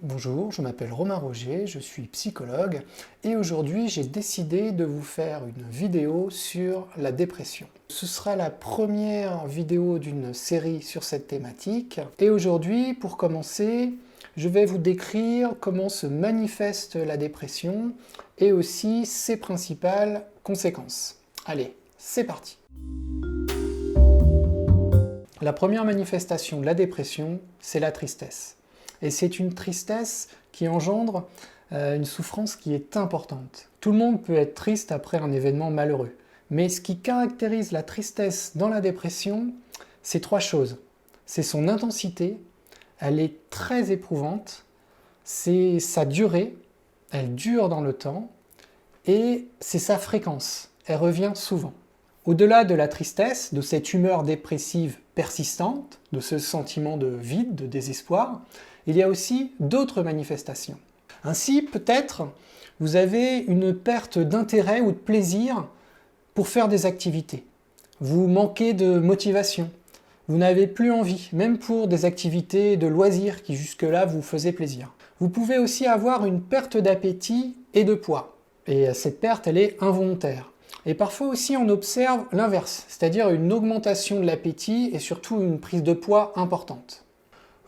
Bonjour, je m'appelle Romain Roger, je suis psychologue et aujourd'hui j'ai décidé de vous faire une vidéo sur la dépression. Ce sera la première vidéo d'une série sur cette thématique et aujourd'hui, pour commencer, je vais vous décrire comment se manifeste la dépression et aussi ses principales conséquences. Allez, c'est parti! La première manifestation de la dépression, c'est la tristesse. Et c'est une tristesse qui engendre une souffrance qui est importante. Tout le monde peut être triste après un événement malheureux. Mais ce qui caractérise la tristesse dans la dépression, c'est trois choses. C'est son intensité, elle est très éprouvante, c'est sa durée, elle dure dans le temps, et c'est sa fréquence, elle revient souvent. Au-delà de la tristesse, de cette humeur dépressive persistante, de ce sentiment de vide, de désespoir, il y a aussi d'autres manifestations. Ainsi, peut-être, vous avez une perte d'intérêt ou de plaisir pour faire des activités. Vous manquez de motivation. Vous n'avez plus envie, même pour des activités de loisirs qui jusque-là vous faisaient plaisir. Vous pouvez aussi avoir une perte d'appétit et de poids. Et cette perte, elle est involontaire. Et parfois aussi, on observe l'inverse, c'est-à-dire une augmentation de l'appétit et surtout une prise de poids importante.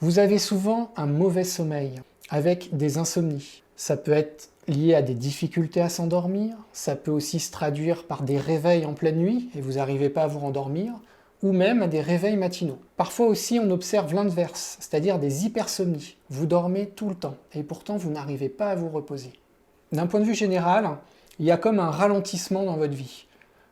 Vous avez souvent un mauvais sommeil, avec des insomnies. Ça peut être lié à des difficultés à s'endormir, ça peut aussi se traduire par des réveils en pleine nuit, et vous n'arrivez pas à vous rendormir, ou même à des réveils matinaux. Parfois aussi, on observe l'inverse, c'est-à-dire des hypersomnies. Vous dormez tout le temps, et pourtant vous n'arrivez pas à vous reposer. D'un point de vue général, il y a comme un ralentissement dans votre vie.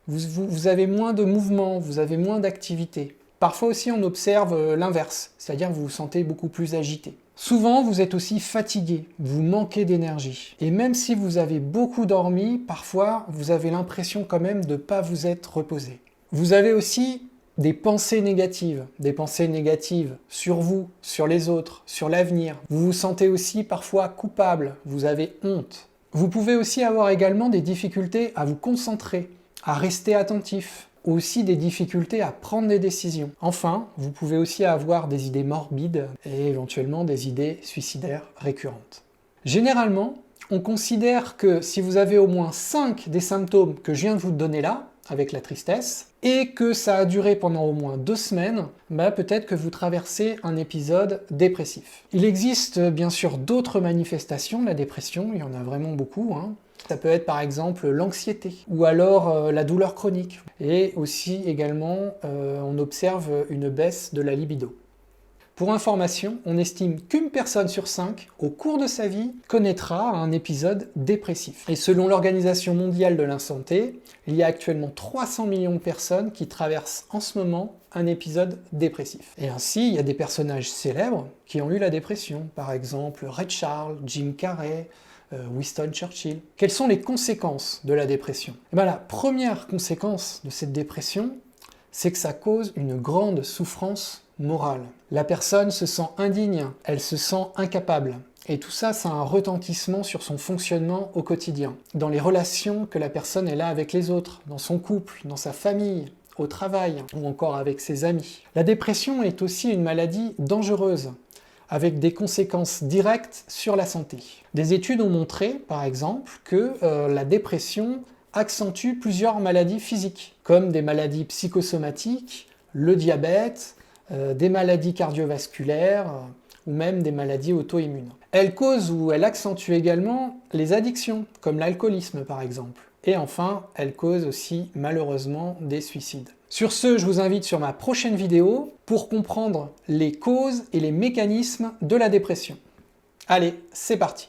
Vous avez moins de mouvement, vous avez moins d'activité. Parfois aussi, on observe l'inverse, c'est-à-dire que vous vous sentez beaucoup plus agité. Souvent, vous êtes aussi fatigué, vous manquez d'énergie. Et même si vous avez beaucoup dormi, parfois, vous avez l'impression quand même de ne pas vous être reposé. Vous avez aussi des pensées négatives sur vous, sur les autres, sur l'avenir. Vous vous sentez aussi parfois coupable, vous avez honte. Vous pouvez aussi avoir également des difficultés à vous concentrer, à rester attentif, aussi des difficultés à prendre des décisions. Enfin, vous pouvez aussi avoir des idées morbides et éventuellement des idées suicidaires récurrentes. Généralement, on considère que si vous avez au moins 5 des symptômes que je viens de vous donner là, avec la tristesse, et que ça a duré pendant au moins 2 semaines, peut-être que vous traversez un épisode dépressif. Il existe bien sûr d'autres manifestations de la dépression, il y en a vraiment beaucoup. Ça peut être par exemple l'anxiété, ou alors la douleur chronique. Et aussi également, on observe une baisse de la libido. Pour information, on estime qu'une personne sur 5, au cours de sa vie, connaîtra un épisode dépressif. Et selon l'Organisation mondiale de la santé, il y a actuellement 300 millions de personnes qui traversent en ce moment un épisode dépressif. Et ainsi, il y a des personnages célèbres qui ont eu la dépression, par exemple Ray Charles, Jim Carrey, Winston Churchill. Quelles sont les conséquences de la dépression ? La première conséquence de cette dépression, c'est que ça cause une grande souffrance morale. La personne se sent indigne, elle se sent incapable. Et tout ça, ça a un retentissement sur son fonctionnement au quotidien, dans les relations que la personne a avec les autres, dans son couple, dans sa famille, au travail, ou encore avec ses amis. La dépression est aussi une maladie dangereuse, avec des conséquences directes sur la santé. Des études ont montré, par exemple, que la dépression accentue plusieurs maladies physiques, comme des maladies psychosomatiques, le diabète, des maladies cardiovasculaires ou même des maladies auto-immunes. Elle cause ou elle accentue également les addictions, comme l'alcoolisme par exemple. Et enfin, elle cause aussi malheureusement des suicides. Sur ce, je vous invite sur ma prochaine vidéo pour comprendre les causes et les mécanismes de la dépression. Allez, c'est parti!